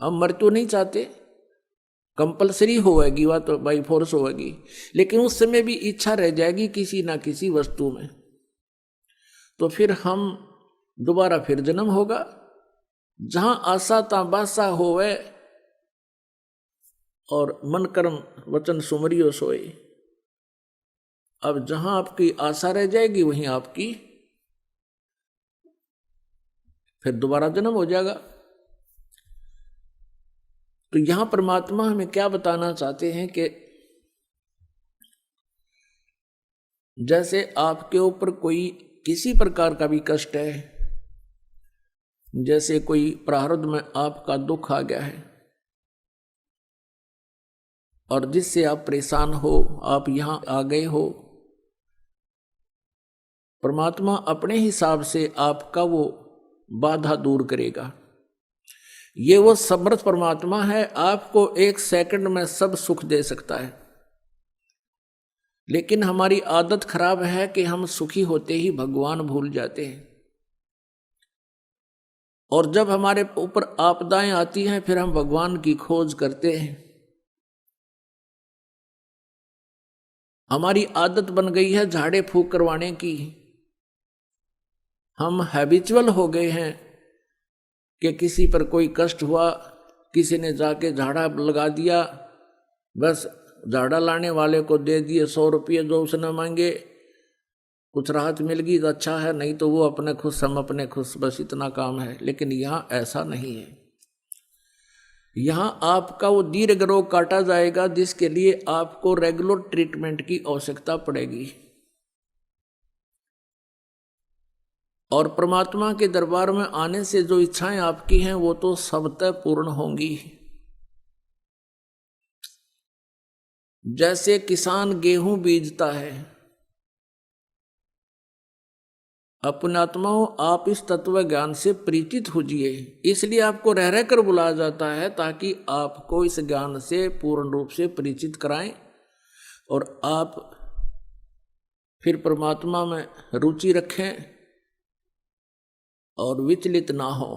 हम मृत्यु नहीं चाहते, कंपलसरी होगी वह तो बाई फोर्स होगी, लेकिन उस समय भी इच्छा रह जाएगी किसी ना किसी वस्तु में, तो फिर हम दोबारा फिर जन्म होगा। जहां आशा ता बासा होवे और मन कर्म वचन सुमरियो सोए। अब जहां आपकी आशा रह जाएगी वहीं आपकी फिर दोबारा जन्म हो जाएगा। तो यहां परमात्मा हमें क्या बताना चाहते हैं कि जैसे आपके ऊपर कोई किसी प्रकार का भी कष्ट है, जैसे कोई प्रारब्ध में आपका दुख आ गया है और जिससे आप परेशान हो, आप यहां आ गए हो, परमात्मा अपने हिसाब से आपका वो बाधा दूर करेगा। ये वो समर्थ परमात्मा है, आपको एक सेकंड में सब सुख दे सकता है। लेकिन हमारी आदत खराब है कि हम सुखी होते ही भगवान भूल जाते हैं, और जब हमारे ऊपर आपदाएं आती हैं फिर हम भगवान की खोज करते हैं। हमारी आदत बन गई है झाड़े फूंक करवाने की, हम हैबिचुअल हो गए हैं कि किसी पर कोई कष्ट हुआ, किसी ने जाके झाड़ा लगा दिया, बस झाड़ा लाने वाले को दे दिए 100 रुपये जो उसने मांगे, कुछ राहत मिल गई तो अच्छा है, नहीं तो वो अपने खुश हम अपने खुश, बस इतना काम है। लेकिन यहाँ ऐसा नहीं है, यहाँ आपका वो दीर्घ रोग काटा जाएगा जिसके लिए आपको रेगुलर ट्रीटमेंट की आवश्यकता पड़ेगी। और परमात्मा के दरबार में आने से जो इच्छाएं आपकी हैं वो तो सबतः पूर्ण होंगी। जैसे किसान गेहूं बीजता है, अपने आत्माओं आप इस तत्व ज्ञान से परिचित होजिए, इसलिए आपको रह रह कर बुलाया जाता है ताकि आपको इस ज्ञान से पूर्ण रूप से परिचित कराएं और आप फिर परमात्मा में रुचि रखें और विचलित ना हो।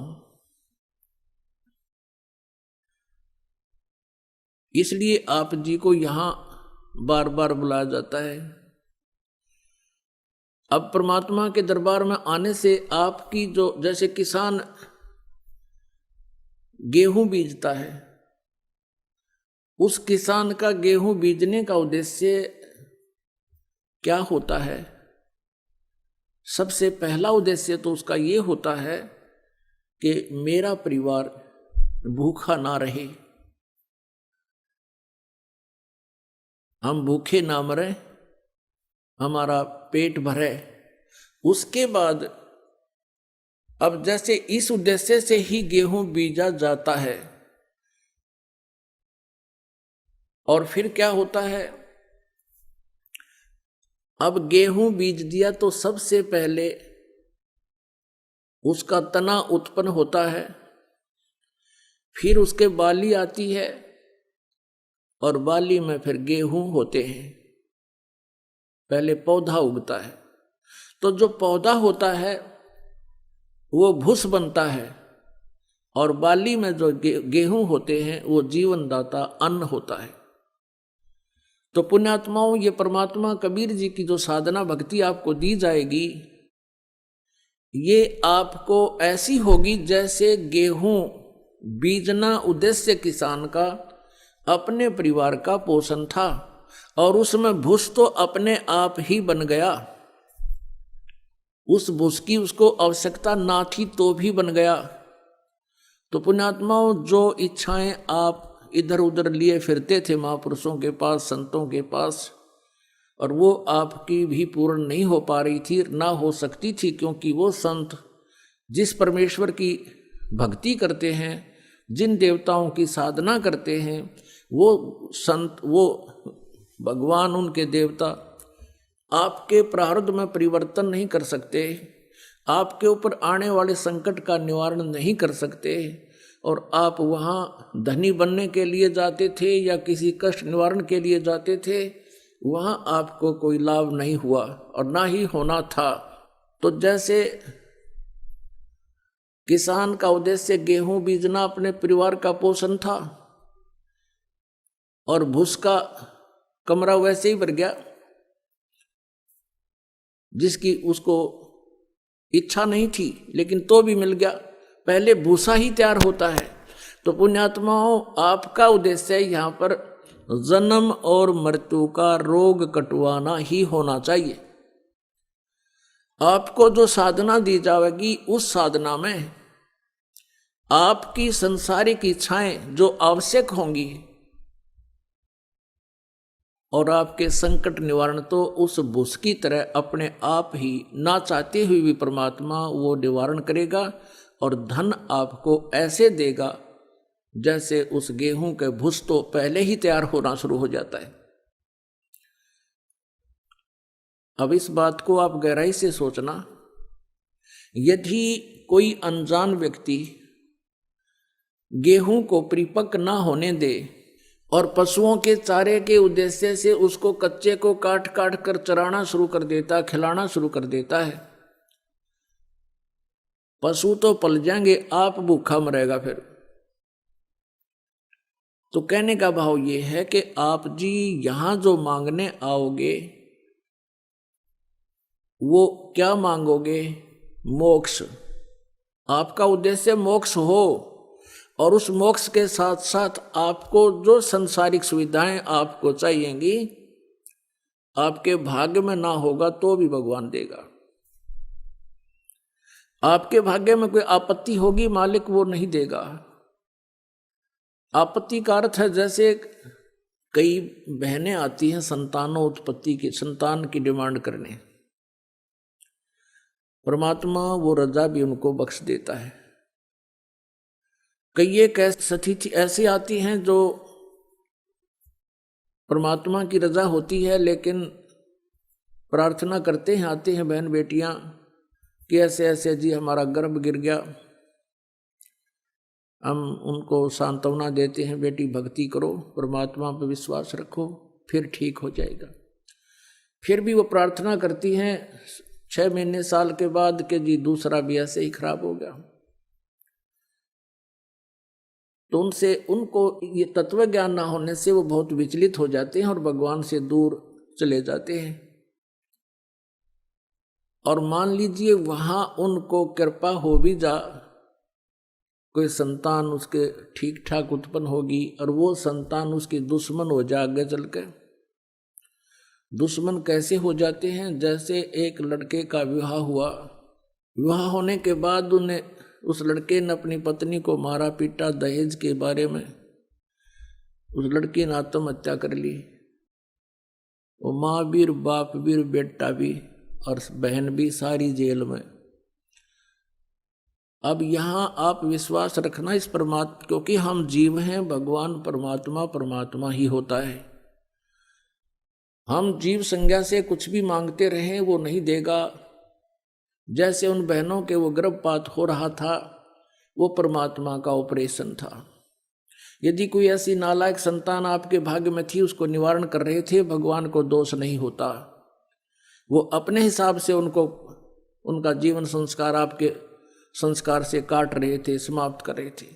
इसलिए आप जी को यहां बार बार बुलाया जाता है। अब परमात्मा के दरबार में आने से आपकी जो, जैसे किसान गेहूं बीजता है, उस किसान का गेहूं बीजने का उद्देश्य क्या होता है? सबसे पहला उद्देश्य तो उसका ये होता है कि मेरा परिवार भूखा ना रहे, हम भूखे ना मरे, हमारा पेट भरे। उसके बाद अब जैसे इस उद्देश्य से ही गेहूं बीजा जाता है, और फिर क्या होता है, अब गेहूं बीज दिया तो सबसे पहले उसका तना उत्पन्न होता है, फिर उसके बाली आती है और बाली में फिर गेहूं होते हैं। पहले पौधा उगता है, तो जो पौधा होता है वो भूस बनता है, और बाली में जो गेहूं होते हैं वो जीवनदाता अन्न होता है। तो पुण्यात्माओं, ये परमात्मा कबीर जी की जो साधना भक्ति आपको दी जाएगी, ये आपको ऐसी होगी जैसे गेहूं बीजना उद्देश्य किसान का अपने परिवार का पोषण था, और उसमें भूस तो अपने आप ही बन गया, उस भूस की उसको आवश्यकता ना थी तो भी बन गया। तो पुण्यात्माओं, जो इच्छाएं आप इधर उधर लिए फिरते थे महापुरुषों के पास, संतों के पास, और वो आपकी भी पूर्ण नहीं हो पा रही थी, ना हो सकती थी, क्योंकि वो संत जिस परमेश्वर की भक्ति करते हैं, जिन देवताओं की साधना करते हैं, वो संत, वो भगवान, उनके देवता आपके प्रारब्ध में परिवर्तन नहीं कर सकते, आपके ऊपर आने वाले संकट का निवारण नहीं कर सकते। और आप वहाँ धनी बनने के लिए जाते थे या किसी कष्ट निवारण के लिए जाते थे, वहाँ आपको कोई लाभ नहीं हुआ और ना ही होना था। तो जैसे किसान का उद्देश्य गेहूं बीजना अपने परिवार का पोषण था, और भूस का कमरा वैसे ही भर गया, जिसकी उसको इच्छा नहीं थी, लेकिन तो भी मिल गया। पहले भूसा ही तैयार होता है। तो पुण्यात्माओं, आपका उद्देश्य यहाँ पर जन्म और मृत्यु का रोग कटवाना ही होना चाहिए। आपको जो साधना दी जाएगी, उस साधना में आपकी संसारिक इच्छाएं जो आवश्यक होंगी और आपके संकट निवारण तो उस भूस की तरह अपने आप ही, ना चाहते हुए भी परमात्मा वो निवारण करेगा, और धन आपको ऐसे देगा जैसे उस गेहूं के भूस तो पहले ही तैयार होना शुरू हो जाता है। अब इस बात को आप गहराई से सोचना। यदि कोई अनजान व्यक्ति गेहूं को परिपक्व ना होने दे और पशुओं के चारे के उद्देश्य से उसको कच्चे को काट काट कर चराना शुरू कर देता, खिलाना शुरू कर देता है, पशु तो पल जाएंगे, आप भूखा मरेगा फिर। तो कहने का भाव ये है कि आप जी यहां जो मांगने आओगे वो क्या मांगोगे? मोक्ष। आपका उद्देश्य मोक्ष हो, और उस मोक्ष के साथ साथ आपको जो संसारिक सुविधाएं आपको चाहिएंगी, आपके भाग्य में ना होगा तो भी भगवान देगा। आपके भाग्य में कोई आपत्ति होगी, मालिक वो नहीं देगा। आपत्ति का अर्थ है जैसे कई बहनें आती हैं संतानों उत्पत्ति की, संतान की डिमांड करने, परमात्मा वो रजा भी उनको बख्श देता है। कई एक स्थिति ऐसी आती हैं जो परमात्मा की रजा होती है, लेकिन प्रार्थना करते हैं, आते हैं बहन बेटियां कि ऐसे ऐसे जी हमारा गर्भ गिर गया। हम उनको सांत्वना देते हैं, बेटी भक्ति करो, परमात्मा पर विश्वास रखो, फिर ठीक हो जाएगा। फिर भी वो प्रार्थना करती हैं 6 महीने साल के बाद कि जी दूसरा भी ऐसे ही खराब हो गया। तो उनको ये तत्व ज्ञान ना होने से वो बहुत विचलित हो जाते हैं और भगवान से दूर चले जाते हैं। और मान लीजिए वहां उनको कृपा हो भी जा, कोई संतान उसके ठीक ठाक उत्पन्न होगी और वो संतान उसकी दुश्मन हो जाए आगे चल के। दुश्मन कैसे हो जाते हैं? जैसे एक लड़के का विवाह हुआ, विवाह होने के बाद उस लड़के ने अपनी पत्नी को मारा पीटा दहेज के बारे में, उस लड़की ने आत्महत्या कर ली। वो माँ भी, बाप भी, बेटा भी और बहन भी सारी जेल में। अब यहाँ आप विश्वास रखना इस परमात्मा, क्योंकि हम जीव हैं, भगवान परमात्मा परमात्मा ही होता है। हम जीव संज्ञा से कुछ भी मांगते रहें वो नहीं देगा। जैसे उन बहनों के वो गर्भपात हो रहा था, वो परमात्मा का ऑपरेशन था। यदि कोई ऐसी नालायक संतान आपके भाग्य में थी, उसको निवारण कर रहे थे, भगवान को दोष नहीं होता। वो अपने हिसाब से उनको, उनका जीवन संस्कार आपके संस्कार से काट रहे थे, समाप्त कर रहे थे।